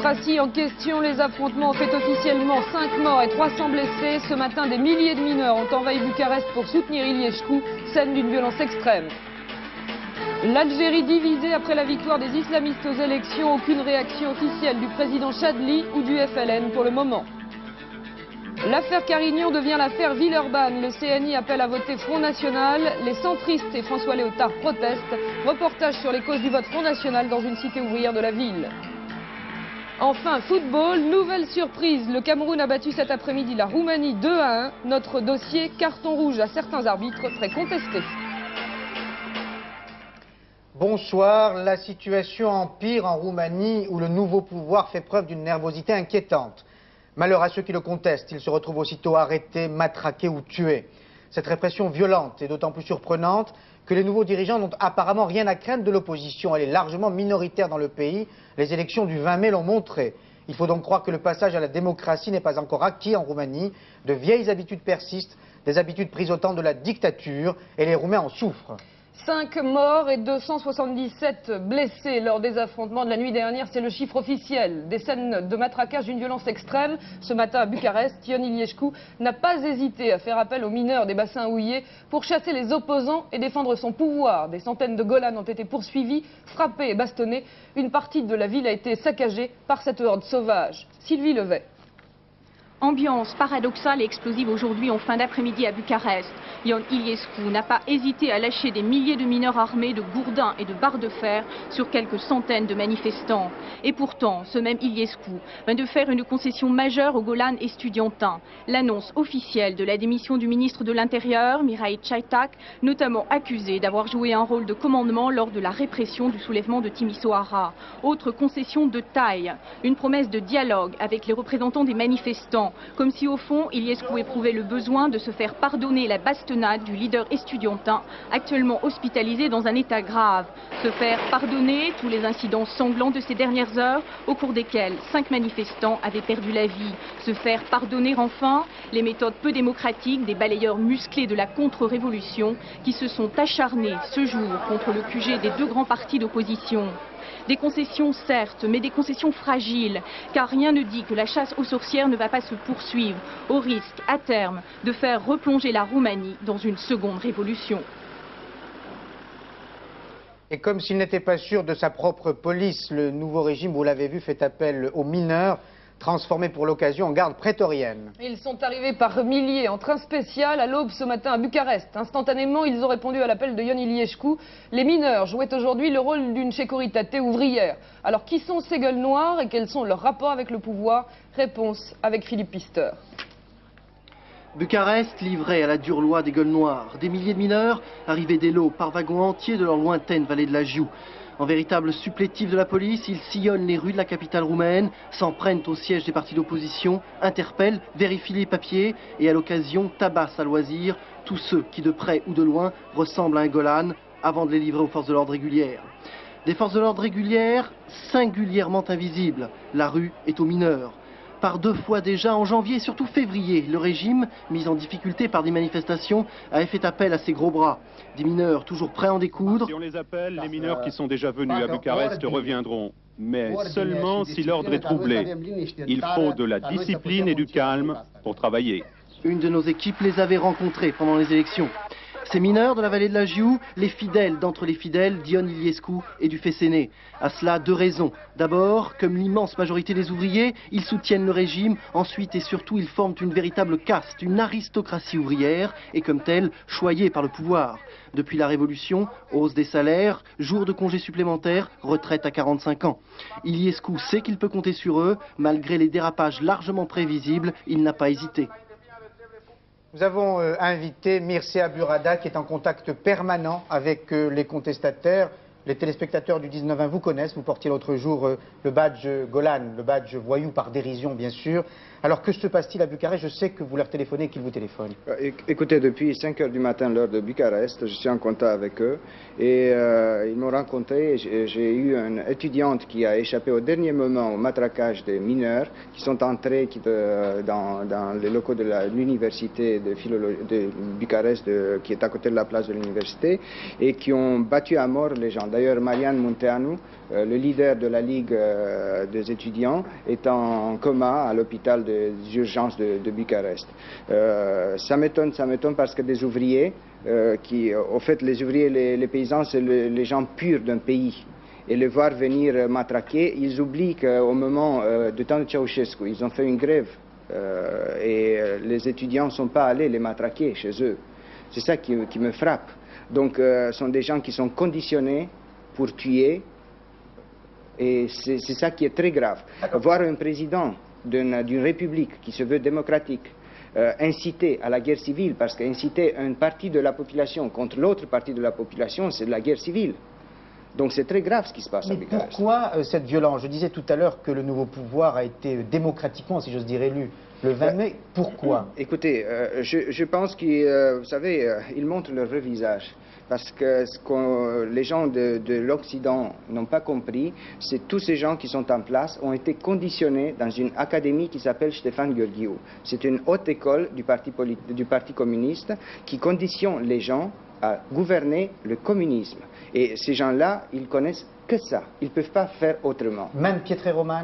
démocratie en question. Les affrontements ont fait officiellement 5 morts et 300 blessés. Ce matin, des milliers de mineurs ont envahi Bucarest pour soutenir Iliescu, scène d'une violence extrême. L'Algérie divisée après la victoire des islamistes aux élections. Aucune réaction officielle du président Chadli ou du FLN pour le moment. L'affaire Carignan devient l'affaire Villeurbanne. Le CNI appelle à voter Front National. Les centristes et François Léotard protestent. Reportage sur les causes du vote Front National dans une cité ouvrière de la ville. Enfin, football, nouvelle surprise. Le Cameroun a battu cet après-midi la Roumanie 2-1. Notre dossier carton rouge à certains arbitres très contesté. Bonsoir. La situation empire en Roumanie où le nouveau pouvoir fait preuve d'une nervosité inquiétante. Malheur à ceux qui le contestent, ils se retrouvent aussitôt arrêtés, matraqués ou tués. Cette répression violente est d'autant plus surprenante que les nouveaux dirigeants n'ont apparemment rien à craindre de l'opposition. Elle est largement minoritaire dans le pays. Les élections du 20 mai l'ont montré. Il faut donc croire que le passage à la démocratie n'est pas encore acquis en Roumanie. De vieilles habitudes persistent, des habitudes prises au temps de la dictature, et les Roumains en souffrent. 5 morts et 277 blessés lors des affrontements de la nuit dernière, c'est le chiffre officiel. Des scènes de matraquage d'une violence extrême. Ce matin à Bucarest, Ion Iliescu n'a pas hésité à faire appel aux mineurs des bassins houillers pour chasser les opposants et défendre son pouvoir. Des centaines de Golan ont été poursuivis, frappés et bastonnés. Une partie de la ville a été saccagée par cette horde sauvage. Sylvie Levet. Ambiance paradoxale et explosive aujourd'hui en fin d'après-midi à Bucarest. Ion Iliescu n'a pas hésité à lâcher des milliers de mineurs armés de gourdins et de barres de fer sur quelques centaines de manifestants. Et pourtant, ce même Iliescu vient de faire une concession majeure au Golan estudiantin. L'annonce officielle de la démission du ministre de l'Intérieur, Mihai Caițac, notamment accusé d'avoir joué un rôle de commandement lors de la répression du soulèvement de Timișoara. Autre concession de taille, une promesse de dialogue avec les représentants des manifestants. Comme si au fond, Iliescu éprouvait le besoin de se faire pardonner la bastonnade du leader estudiantin, actuellement hospitalisé dans un état grave. Se faire pardonner tous les incidents sanglants de ces dernières heures, au cours desquels 5 manifestants avaient perdu la vie. Se faire pardonner enfin les méthodes peu démocratiques des balayeurs musclés de la contre-révolution qui se sont acharnés ce jour contre le QG des 2 grands partis d'opposition. Des concessions certes, mais des concessions fragiles, car rien ne dit que la chasse aux sorcières ne va pas se poursuivre, au risque, à terme, de faire replonger la Roumanie dans une seconde révolution. Et comme s'il n'était pas sûr de sa propre police, le nouveau régime, vous l'avez vu, fait appel aux mineurs, transformés pour l'occasion en garde prétorienne. Ils sont arrivés par milliers en train spécial à l'aube ce matin à Bucarest. Instantanément, ils ont répondu à l'appel de Ion Iliescu. Les mineurs jouaient aujourd'hui le rôle d'une sécurité ouvrière. Alors qui sont ces gueules noires et quels sont leurs rapports avec le pouvoir? Réponse avec Philippe Pister. Bucarest livré à la dure loi des gueules noires. Des milliers de mineurs arrivés des lots par wagons entiers de leur lointaine vallée de la Giu. En véritable supplétif de la police, ils sillonnent les rues de la capitale roumaine, s'en prennent au siège des partis d'opposition, interpellent, vérifient les papiers et à l'occasion tabassent à loisir tous ceux qui de près ou de loin ressemblent à un Golan avant de les livrer aux forces de l'ordre régulières. Des forces de l'ordre régulières singulièrement invisibles. La rue est aux mineurs. Par 2 fois déjà, en janvier et surtout février, le régime, mis en difficulté par des manifestations, avait fait appel à ses gros bras. Des mineurs toujours prêts à en découdre. Si on les appelle, les mineurs qui sont déjà venus à Bucarest reviendront. Mais seulement si l'ordre est troublé. Il faut de la discipline et du calme pour travailler. Une de nos équipes les avait rencontrés pendant les élections. Ces mineurs de la vallée de la Giu, les fidèles d'entre les fidèles d'Ion Iliescu et du FSN. À cela 2 raisons. D'abord, comme l'immense majorité des ouvriers, ils soutiennent le régime. Ensuite et surtout, ils forment une véritable caste, une aristocratie ouvrière et comme telle, choyée par le pouvoir. Depuis la Révolution, hausse des salaires, jours de congés supplémentaires, retraite à 45 ans. Iliescu sait qu'il peut compter sur eux. Malgré les dérapages largement prévisibles, il n'a pas hésité. Nous avons invité Mircea Burada qui est en contact permanent avec les contestataires. Les téléspectateurs du 19-20 vous connaissent. Vous portiez l'autre jour le badge Golan, le badge voyou par dérision bien sûr. Alors que se passe-t-il à Bucarest? Je sais que vous leur téléphonez et qu'ils vous téléphonent. Écoutez, depuis 5 heures du matin, l'heure de Bucarest, je suis en contact avec eux et ils m'ont rencontré. J'ai eu une étudiante qui a échappé au dernier moment au matraquage des mineurs qui sont entrés dans les locaux de l'université de Bucarest, qui est à côté de la place de l'université, et qui ont battu à mort les gens. D'ailleurs, Marian Munteanu, le leader de la Ligue des étudiants, est en coma à l'hôpital des urgences de Bucarest. Ça m'étonne parce que des ouvriers, au fait, les ouvriers, les paysans, c'est les gens purs d'un pays. Et les voir venir matraquer, ils oublient qu'au moment du temps de Ceausescu, ils ont fait une grève et les étudiants ne sont pas allés les matraquer chez eux. C'est ça qui me frappe. Donc, ce sont des gens qui sont conditionnés pour tuer. Et c'est ça qui est très grave. Voir un président d'une république qui se veut démocratique inciter à la guerre civile, parce qu'inciter une partie de la population contre l'autre partie de la population, c'est de la guerre civile. Donc c'est très grave ce qui se passe à Bucarest. Pourquoi cette violence? Je disais tout à l'heure que le nouveau pouvoir a été démocratiquement, si j'ose dire, élu le 20 mai. Pourquoi? Écoutez, je pense qu'ils, vous savez, ils montrent leur vrai visage. Parce que ce que les gens de l'Occident n'ont pas compris, c'est tous ces gens qui sont en place ont été conditionnés dans une académie qui s'appelle Stéphane Gheorghiu. C'est une haute école du parti communiste qui conditionne les gens à gouverner le communisme. Et ces gens-là, ils connaissent que ça. Ils ne peuvent pas faire autrement. Même Pietre Roman,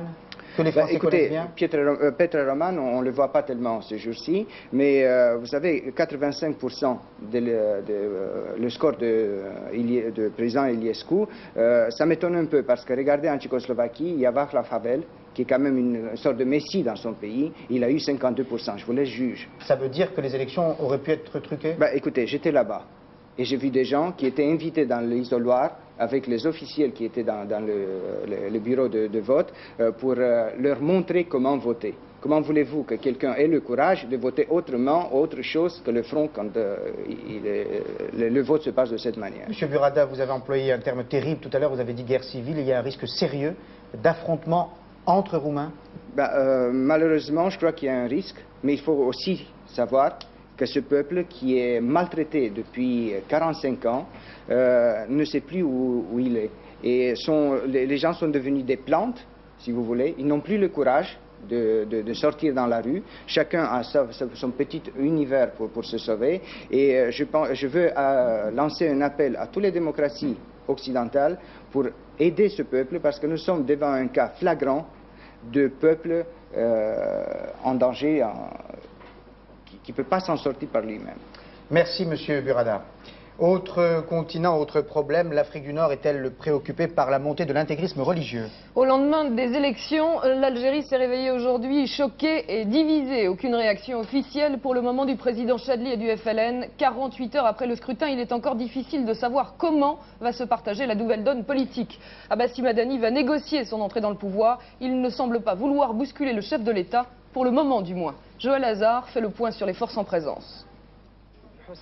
que les Français connaissent bien? Pietre Roman, on ne le voit pas tellement ces jours-ci, mais vous savez, 85% le score de président Iliescu, ça m'étonne un peu, parce que regardez en Tchécoslovaquie, il y a Václav Havel, qui est quand même une sorte de messie dans son pays, il a eu 52%, je vous laisse juger. Ça veut dire que les élections auraient pu être truquées? Écoutez, j'étais là-bas, et j'ai vu des gens qui étaient invités dans l'isoloir, avec les officiels qui étaient dans le bureau de vote, pour leur montrer comment voter. Comment voulez-vous que quelqu'un ait le courage de voter autrement, autre chose que le front quand le vote se passe de cette manière? Monsieur Burada, vous avez employé un terme terrible tout à l'heure, vous avez dit guerre civile. Il y a un risque sérieux d'affrontement entre Roumains? Malheureusement, je crois qu'il y a un risque, mais il faut aussi savoir que ce peuple qui est maltraité depuis 45 ans ne sait plus où il est. Et les gens sont devenus des plantes, si vous voulez. Ils n'ont plus le courage de sortir dans la rue. Chacun a son petit univers pour se sauver. Et je veux lancer un appel à toutes les démocraties occidentales pour aider ce peuple, parce que nous sommes devant un cas flagrant de peuple en danger, qui ne peut pas s'en sortir par lui-même. Merci, Monsieur Burada. Autre continent, autre problème, l'Afrique du Nord est-elle préoccupée par la montée de l'intégrisme religieux? Au lendemain des élections, l'Algérie s'est réveillée aujourd'hui choquée et divisée. Aucune réaction officielle pour le moment du président Chadli et du FLN. 48 heures après le scrutin, il est encore difficile de savoir comment va se partager la nouvelle donne politique. Abbassi Madani va négocier son entrée dans le pouvoir. Il ne semble pas vouloir bousculer le chef de l'État, pour le moment du moins. Joël Hazard fait le point sur les forces en présence.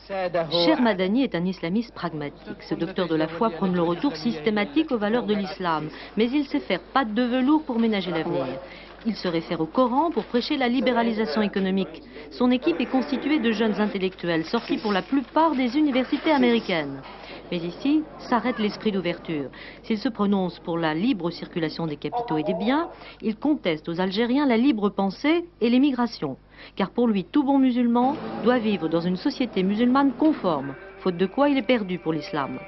Cher Madani est un islamiste pragmatique. Ce docteur de la foi prône le retour systématique aux valeurs de l'islam. Mais il sait faire patte de velours pour ménager l'avenir. Il se réfère au Coran pour prêcher la libéralisation économique. Son équipe est constituée de jeunes intellectuels sortis pour la plupart des universités américaines. Mais ici, s'arrête l'esprit d'ouverture. S'il se prononce pour la libre circulation des capitaux et des biens, il conteste aux Algériens la libre pensée et l'émigration. Car pour lui, tout bon musulman doit vivre dans une société musulmane conforme, faute de quoi il est perdu pour l'islam.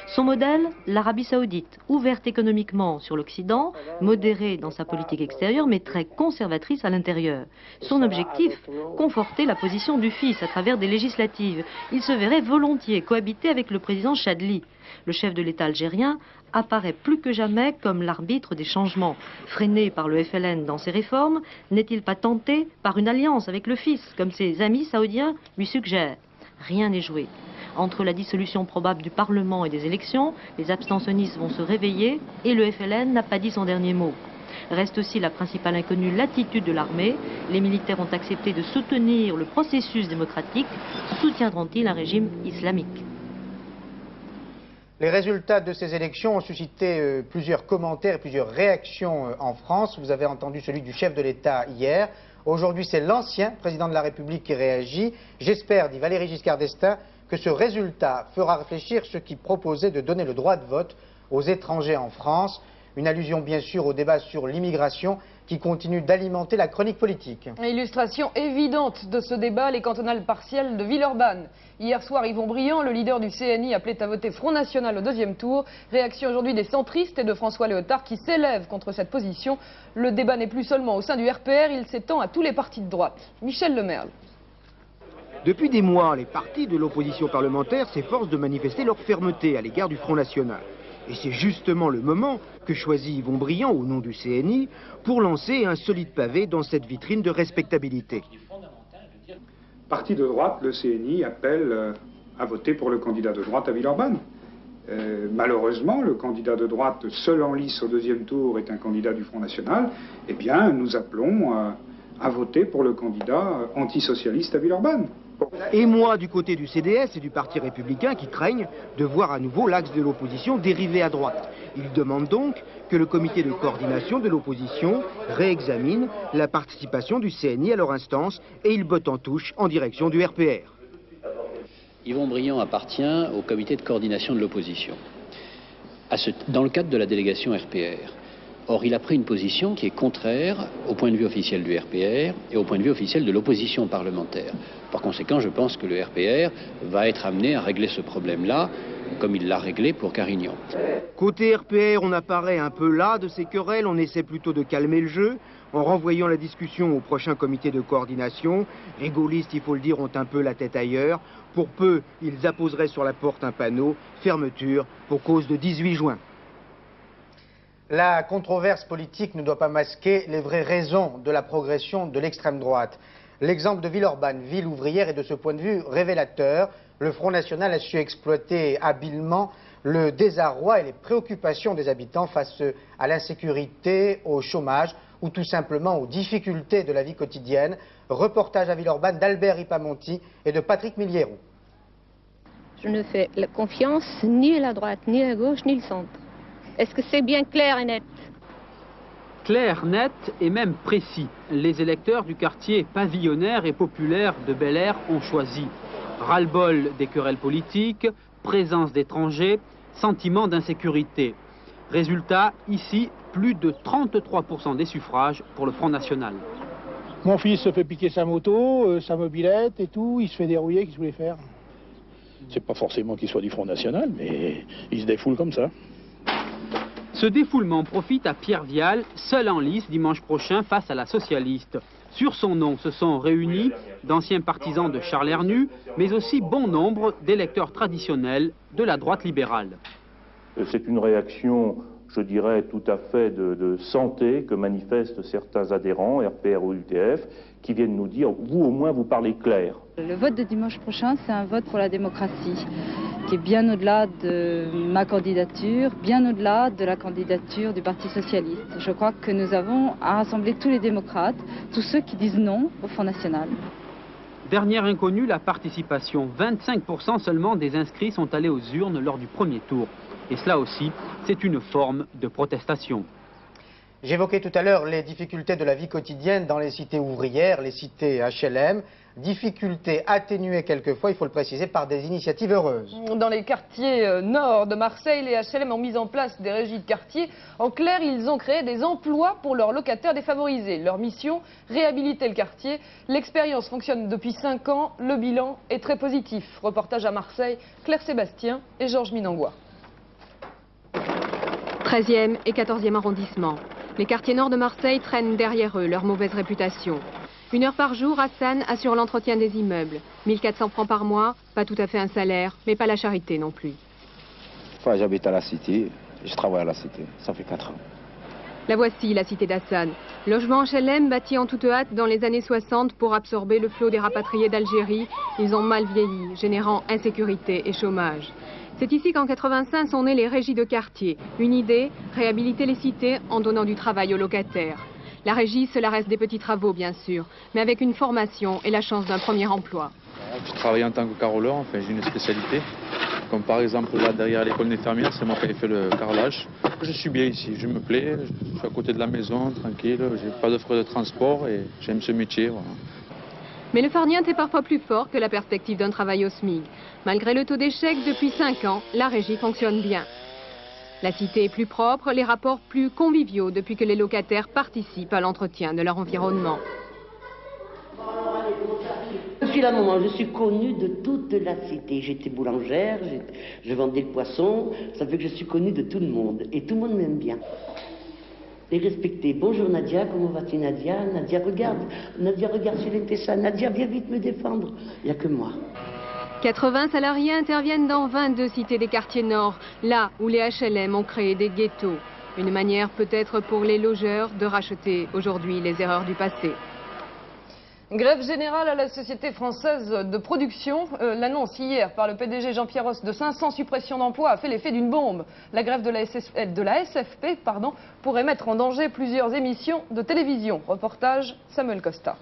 Son modèle, l'Arabie Saoudite, ouverte économiquement sur l'Occident, modérée dans sa politique extérieure, mais très conservatrice à l'intérieur. Son objectif, conforter la position du fils à travers des législatives. Il se verrait volontiers cohabiter avec le président Chadli. Le chef de l'État algérien apparaît plus que jamais comme l'arbitre des changements. Freiné par le FLN dans ses réformes, n'est-il pas tenté par une alliance avec le fils, comme ses amis saoudiens lui suggèrent? Rien n'est joué. Entre la dissolution probable du Parlement et des élections, les abstentionnistes vont se réveiller et le FLN n'a pas dit son dernier mot. Reste aussi la principale inconnue, l'attitude de l'armée. Les militaires ont accepté de soutenir le processus démocratique. Soutiendront-ils un régime islamique? Les résultats de ces élections ont suscité plusieurs commentaires et plusieurs réactions en France. Vous avez entendu celui du chef de l'État hier. Aujourd'hui, c'est l'ancien président de la République qui réagit. J'espère, dit Valéry Giscard d'Estaing, que ce résultat fera réfléchir ceux qui proposaient de donner le droit de vote aux étrangers en France. Une allusion bien sûr au débat sur l'immigration qui continue d'alimenter la chronique politique. Illustration évidente de ce débat, les cantonales partielles de Villeurbanne. Hier soir, Yvon Briand, le leader du CNI, appelait à voter Front National au deuxième tour. Réaction aujourd'hui des centristes et de François Léotard qui s'élèvent contre cette position. Le débat n'est plus seulement au sein du RPR, il s'étend à tous les partis de droite. Michel Lemerle. Depuis des mois, les partis de l'opposition parlementaire s'efforcent de manifester leur fermeté à l'égard du Front National. Et c'est justement le moment que choisit Yvon Briand au nom du CNI pour lancer un solide pavé dans cette vitrine de respectabilité. Parti de droite, le CNI appelle à voter pour le candidat de droite à Villeurbanne. Malheureusement, le candidat de droite seul en lice au deuxième tour est un candidat du Front National. Eh bien, nous appelons à voter pour le candidat antisocialiste à Villeurbanne. Et moi, du côté du CDS et du Parti républicain qui craignent de voir à nouveau l'axe de l'opposition dériver à droite. Ils demandent donc que le comité de coordination de l'opposition réexamine la participation du CNI à leur instance et ils bottent en touche en direction du RPR. Yvon Briand appartient au comité de coordination de l'opposition, dans le cadre de la délégation RPR. Or, il a pris une position qui est contraire au point de vue officiel du RPR et au point de vue officiel de l'opposition parlementaire. Par conséquent, je pense que le RPR va être amené à régler ce problème-là, comme il l'a réglé pour Carignan. Côté RPR, on apparaît un peu las de ces querelles, on essaie plutôt de calmer le jeu, en renvoyant la discussion au prochain comité de coordination. Les gaullistes, il faut le dire, ont un peu la tête ailleurs. Pour peu, ils apposeraient sur la porte un panneau « Fermeture pour cause de 18 juin ». La controverse politique ne doit pas masquer les vraies raisons de la progression de l'extrême droite. L'exemple de Villeurbanne, ville ouvrière, est de ce point de vue révélateur. Le Front National a su exploiter habilement le désarroi et les préoccupations des habitants face à l'insécurité, au chômage ou tout simplement aux difficultés de la vie quotidienne. Reportage à Villeurbanne d'Albert Ripamonti et de Patrick Milliero. Je ne fais confiance ni à la droite, ni à la gauche, ni au centre. Est-ce que c'est bien clair et net? Clair, net et même précis. Les électeurs du quartier pavillonnaire et populaire de Bel Air ont choisi. Ras-le-bol des querelles politiques, présence d'étrangers, sentiment d'insécurité. Résultat, ici, plus de 33% des suffrages pour le Front National. Mon fils se fait piquer sa moto, sa mobilette et tout, il se fait dérouiller, qu'est-ce qu'il voulait faire? C'est pas forcément qu'il soit du Front National, mais il se défoule comme ça. Ce défoulement profite à Pierre Vial, seul en lice dimanche prochain face à la socialiste. Sur son nom se sont réunis d'anciens partisans de Charles Hernu, mais aussi bon nombre d'électeurs traditionnels de la droite libérale. C'est une réaction, je dirais, tout à fait de santé que manifestent certains adhérents, RPR ou UTF, qui viennent nous dire, vous au moins vous parlez clair. Le vote de dimanche prochain, c'est un vote pour la démocratie, qui est bien au-delà de ma candidature, bien au-delà de la candidature du Parti socialiste. Je crois que nous avons à rassembler tous les démocrates, tous ceux qui disent non au Front National. Dernière inconnue, la participation. 25% seulement des inscrits sont allés aux urnes lors du premier tour. Et cela aussi, c'est une forme de protestation. J'évoquais tout à l'heure les difficultés de la vie quotidienne dans les cités ouvrières, les cités HLM. Difficultés atténuées quelquefois, il faut le préciser, par des initiatives heureuses. Dans les quartiers nord de Marseille, les HLM ont mis en place des régies de quartier. En clair, ils ont créé des emplois pour leurs locataires défavorisés. Leur mission, réhabiliter le quartier. L'expérience fonctionne depuis 5 ans. Le bilan est très positif. Reportage à Marseille, Claire Sébastien et Georges Minangua. 13e et 14e arrondissement. Les quartiers nord de Marseille traînent derrière eux leur mauvaise réputation. 1 heure par jour, Hassan assure l'entretien des immeubles. 1400 francs par mois, pas tout à fait un salaire, mais pas la charité non plus. J'habite à la cité, je travaille à la cité, ça fait 4 ans. La voici, la cité d'Hassan. Logement HLM bâti en toute hâte dans les années 60 pour absorber le flot des rapatriés d'Algérie. Ils ont mal vieilli, générant insécurité et chômage. C'est ici qu'en 85 sont nées les régies de quartier. Une idée, réhabiliter les cités en donnant du travail aux locataires. La régie, cela reste des petits travaux bien sûr, mais avec une formation et la chance d'un premier emploi. Je travaille en tant que caroleur, enfin j'ai une spécialité. Comme par exemple là derrière l'école d'infirmière, c'est moi qui ai fait le carrelage. Je suis bien ici, je me plais, je suis à côté de la maison, tranquille, j'ai pas de frais de transport et j'aime ce métier. Voilà. Mais le farniente est parfois plus fort que la perspective d'un travail au SMIC. Malgré le taux d'échec depuis 5 ans, la régie fonctionne bien. La cité est plus propre, les rapports plus conviviaux depuis que les locataires participent à l'entretien de leur environnement. Je suis la maman, je suis connue de toute la cité. J'étais boulangère, je vendais le poisson, ça fait que je suis connue de tout le monde. Et tout le monde m'aime bien. Et respectée. Bonjour Nadia, comment vas-tu Nadia? Nadia regarde sur l'intestin. Nadia, viens vite me défendre. Il n'y a que moi. 80 salariés interviennent dans 22 cités des quartiers nord, là où les HLM ont créé des ghettos. Une manière peut-être pour les logeurs de racheter aujourd'hui les erreurs du passé. Grève générale à la Société française de production. L'annonce hier par le PDG Jean-Pierre Ross de 500 suppressions d'emplois a fait l'effet d'une bombe. La grève de la SFP pourrait mettre en danger plusieurs émissions de télévision. Reportage Samuel Costa.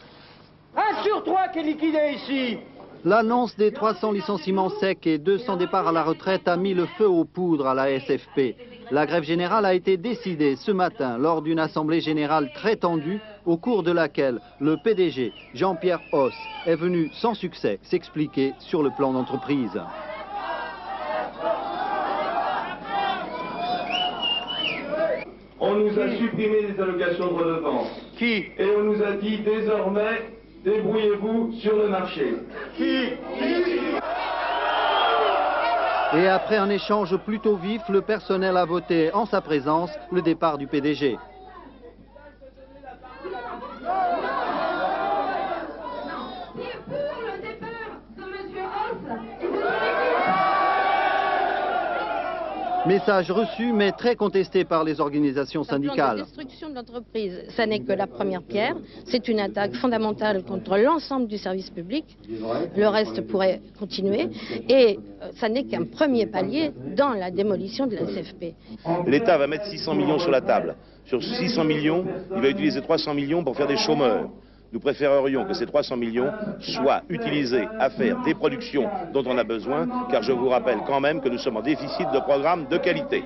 1 sur 3 qui est liquidé ici. L'annonce des 300 licenciements secs et 200 départs à la retraite a mis le feu aux poudres à la SFP. La grève générale a été décidée ce matin lors d'une assemblée générale très tendue au cours de laquelle le PDG Jean-Pierre Ross est venu sans succès s'expliquer sur le plan d'entreprise. On nous a supprimé les allocations de redevance. Qui? Et on nous a dit désormais, débrouillez-vous sur le marché. Qui? Et après un échange plutôt vif, le personnel a voté en sa présence le départ du PDG. Message reçu mais très contesté par les organisations syndicales. La destruction de l'entreprise, ça n'est que la première pierre. C'est une attaque fondamentale contre l'ensemble du service public. Le reste pourrait continuer. Et ça n'est qu'un premier palier dans la démolition de la SFP. L'État va mettre 600 millions sur la table. Sur 600 millions, il va utiliser 300 millions pour faire des chômeurs. Nous préférerions que ces 300 millions soient utilisés à faire des productions dont on a besoin, car je vous rappelle quand même que nous sommes en déficit de programmes de qualité.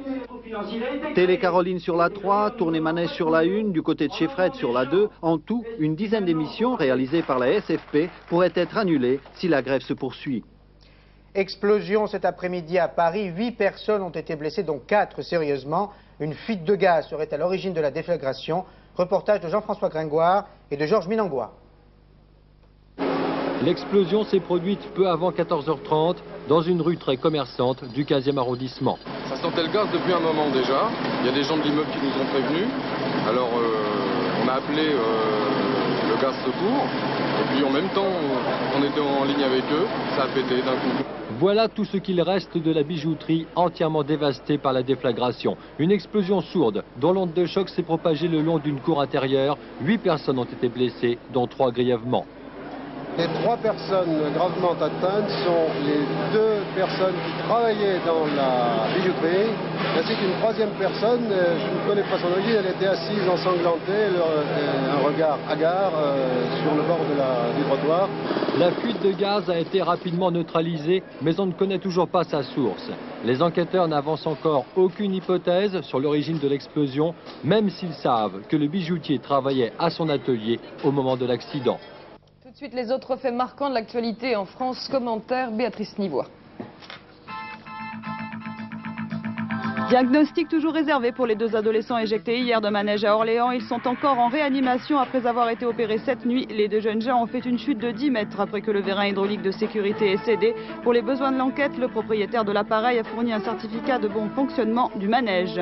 Télé Caroline sur la 3, Tournée Manège sur la 1, du côté de chez Fred sur la 2. En tout, une dizaine d'émissions réalisées par la SFP pourraient être annulées si la grève se poursuit. Explosion cet après-midi à Paris. 8 personnes ont été blessées, dont 4 sérieusement. Une fuite de gaz serait à l'origine de la déflagration. Reportage de Jean-François Gringoire et de Georges Minangois. L'explosion s'est produite peu avant 14h30 dans une rue très commerçante du 15e arrondissement. Ça sentait le gaz depuis un moment déjà. Il y a des gens de l'immeuble qui nous ont prévenus. Alors on a appelé le gaz secours. Et puis en même temps, on était en ligne avec eux. Ça a pété d'un coup. Voilà tout ce qu'il reste de la bijouterie entièrement dévastée par la déflagration. Une explosion sourde dont l'onde de choc s'est propagée le long d'une cour intérieure. 8 personnes ont été blessées, dont 3 grièvement. Les 3 personnes gravement atteintes sont les 2 personnes qui travaillaient dans la bijouterie, ainsi qu'une 3e personne, je ne connais pas son origine, elle était assise ensanglantée, un regard hagard sur le bord du trottoir. La fuite de gaz a été rapidement neutralisée, mais on ne connaît toujours pas sa source. Les enquêteurs n'avancent encore aucune hypothèse sur l'origine de l'explosion, même s'ils savent que le bijoutier travaillait à son atelier au moment de l'accident. Tout de suite, les autres faits marquants de l'actualité en France. Commentaire, Béatrice Nivois. Diagnostic toujours réservé pour les 2 adolescents éjectés hier de manège à Orléans. Ils sont encore en réanimation après avoir été opérés cette nuit. Les 2 jeunes gens ont fait une chute de 10 mètres après que le vérin hydraulique de sécurité ait cédé. Pour les besoins de l'enquête, le propriétaire de l'appareil a fourni un certificat de bon fonctionnement du manège.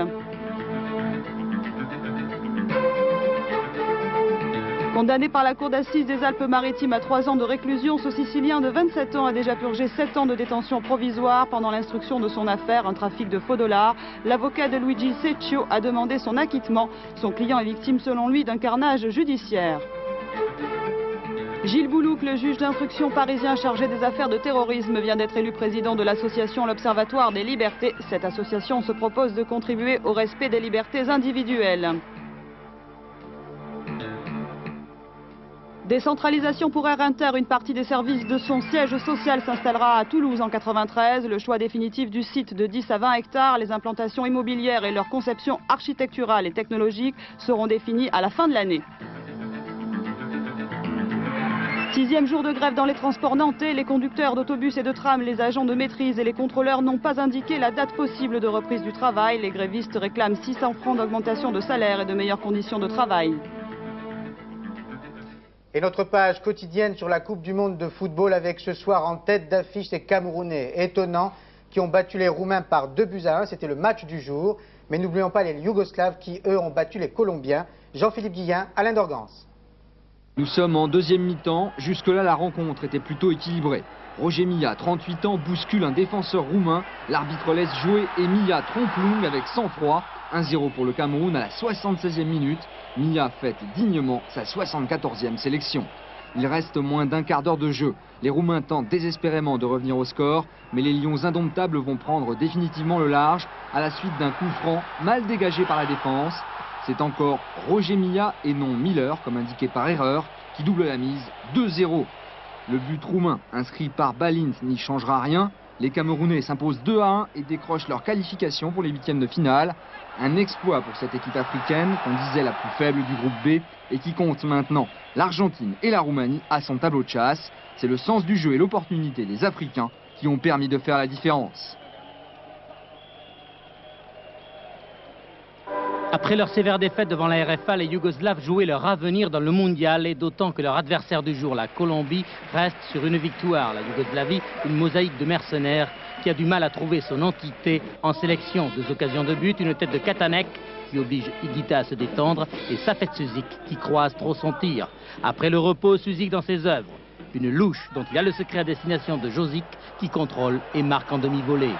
Condamné par la cour d'assises des Alpes-Maritimes à 3 ans de réclusion, ce Sicilien de 27 ans a déjà purgé 7 ans de détention provisoire pendant l'instruction de son affaire, un trafic de faux dollars. L'avocat de Luigi Secchio a demandé son acquittement. Son client est victime selon lui d'un carnage judiciaire. Gilles Boulouc, le juge d'instruction parisien chargé des affaires de terrorisme, vient d'être élu président de l'association L'Observatoire des Libertés. Cette association se propose de contribuer au respect des libertés individuelles. Décentralisation pour Air Inter, une partie des services de son siège social s'installera à Toulouse en 93. Le choix définitif du site de 10 à 20 hectares, les implantations immobilières et leur conception architecturale et technologique seront définies à la fin de l'année. 6e jour de grève dans les transports nantais, les conducteurs d'autobus et de tram, les agents de maîtrise et les contrôleurs n'ont pas indiqué la date possible de reprise du travail. Les grévistes réclament 600 francs d'augmentation de salaire et de meilleures conditions de travail. Et notre page quotidienne sur la Coupe du Monde de football avec ce soir en tête d'affiche ces Camerounais étonnants qui ont battu les Roumains par 2-1. C'était le match du jour. Mais n'oublions pas les Yougoslaves qui, eux, ont battu les Colombiens. Jean-Philippe Guillain, Alain Dorgance. Nous sommes en deuxième mi-temps. Jusque-là, la rencontre était plutôt équilibrée. Roger Milla, 38 ans, bouscule un défenseur roumain. L'arbitre laisse jouer et Milla trompe Lung avec sang-froid. 1-0 pour le Cameroun à la 76e minute. Milla fête dignement sa 74e sélection. Il reste moins d'un quart d'heure de jeu. Les Roumains tentent désespérément de revenir au score, mais les Lions indomptables vont prendre définitivement le large à la suite d'un coup franc mal dégagé par la défense. C'est encore Roger Milla et non Miller, comme indiqué par erreur, qui double la mise 2-0. Le but roumain inscrit par Balint n'y changera rien. Les Camerounais s'imposent 2-1 et décrochent leur qualification pour les huitièmes de finale. Un exploit pour cette équipe africaine, qu'on disait la plus faible du groupe B, et qui compte maintenant l'Argentine et la Roumanie à son tableau de chasse. C'est le sens du jeu et l'opportunité des Africains qui ont permis de faire la différence. Après leur sévère défaite devant la RFA, les Yougoslaves jouaient leur avenir dans le mondial, et d'autant que leur adversaire du jour, la Colombie, reste sur une victoire. La Yougoslavie, une mosaïque de mercenaires qui a du mal à trouver son entité en sélection. 2 occasions de but, une tête de Katanek qui oblige Higuita à se détendre et Safet Suzik qui croise trop son tir. Après le repos, Suzik dans ses œuvres. Une louche dont il a le secret à destination de Josic qui contrôle et marque en demi-volée.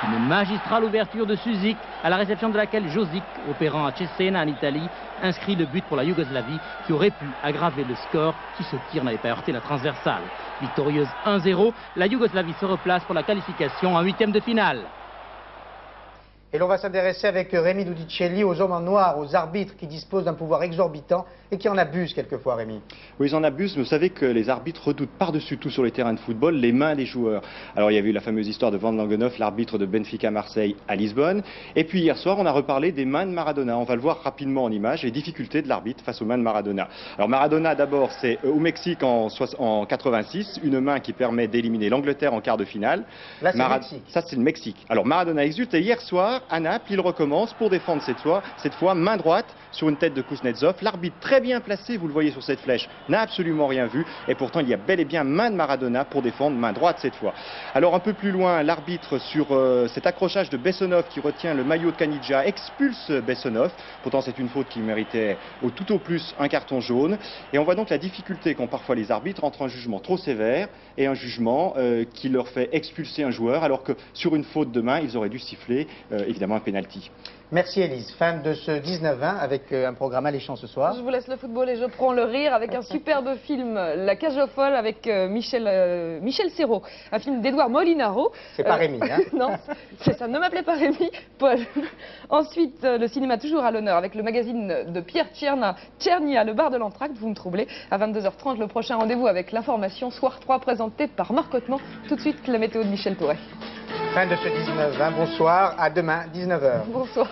Une magistrale ouverture de Suzik, à la réception de laquelle Josic, opérant à Cesena en Italie, inscrit le but pour la Yougoslavie qui aurait pu aggraver le score si ce tir n'avait pas heurté la transversale. Victorieuse 1-0, la Yougoslavie se replace pour la qualification en huitième de finale. Et l'on va s'intéresser avec Rémi Dudicelli aux hommes en noir, aux arbitres qui disposent d'un pouvoir exorbitant et qui en abusent quelquefois, Rémi. Oui, ils en abusent, mais vous savez que les arbitres redoutent par-dessus tout sur les terrains de football les mains des joueurs. Alors il y a eu la fameuse histoire de Van Langenhoff, l'arbitre de Benfica Marseille à Lisbonne. Et puis hier soir, on a reparlé des mains de Maradona. On va le voir rapidement en image, les difficultés de l'arbitre face aux mains de Maradona. Alors Maradona, d'abord, c'est au Mexique en 86, une main qui permet d'éliminer l'Angleterre en quart de finale. Là, c'est le Mexique. Ça, c'est le Mexique. Alors Maradona exulte et hier soir, à Naples, il recommence pour défendre cette fois main droite sur une tête de Kuznetsov. L'arbitre très bien placé, vous le voyez sur cette flèche, n'a absolument rien vu et pourtant il y a bel et bien main de Maradona pour défendre main droite cette fois. Alors un peu plus loin, l'arbitre sur cet accrochage de Bessonov qui retient le maillot de Caniggia expulse Bessonov. Pourtant c'est une faute qui méritait tout au plus un carton jaune. Et on voit donc la difficulté qu'ont parfois les arbitres entre un jugement trop sévère et un jugement qui leur fait expulser un joueur alors que sur une faute de main, ils auraient dû siffler évidemment un pénalty. Merci Élise. Fin de ce 19-20 avec un programme alléchant ce soir. Je vous laisse le football et je prends le rire avec un superbe film, La Cage aux folles avec Michel Serrault. Un film d'Edouard Molinaro. C'est pas Rémi, hein? Non, ça ne m'appelait pas Rémi, Paul. Ensuite, le cinéma toujours à l'honneur avec le magazine de Pierre Tchernia, Le bar de l'entracte, vous me troublez. À 22h30, le prochain rendez-vous avec l'information Soir 3 présenté par Marc Hautement. Tout de suite, la météo de Michel Touré. Fin de ce 19-20, bonsoir, à demain 19h. Bonsoir.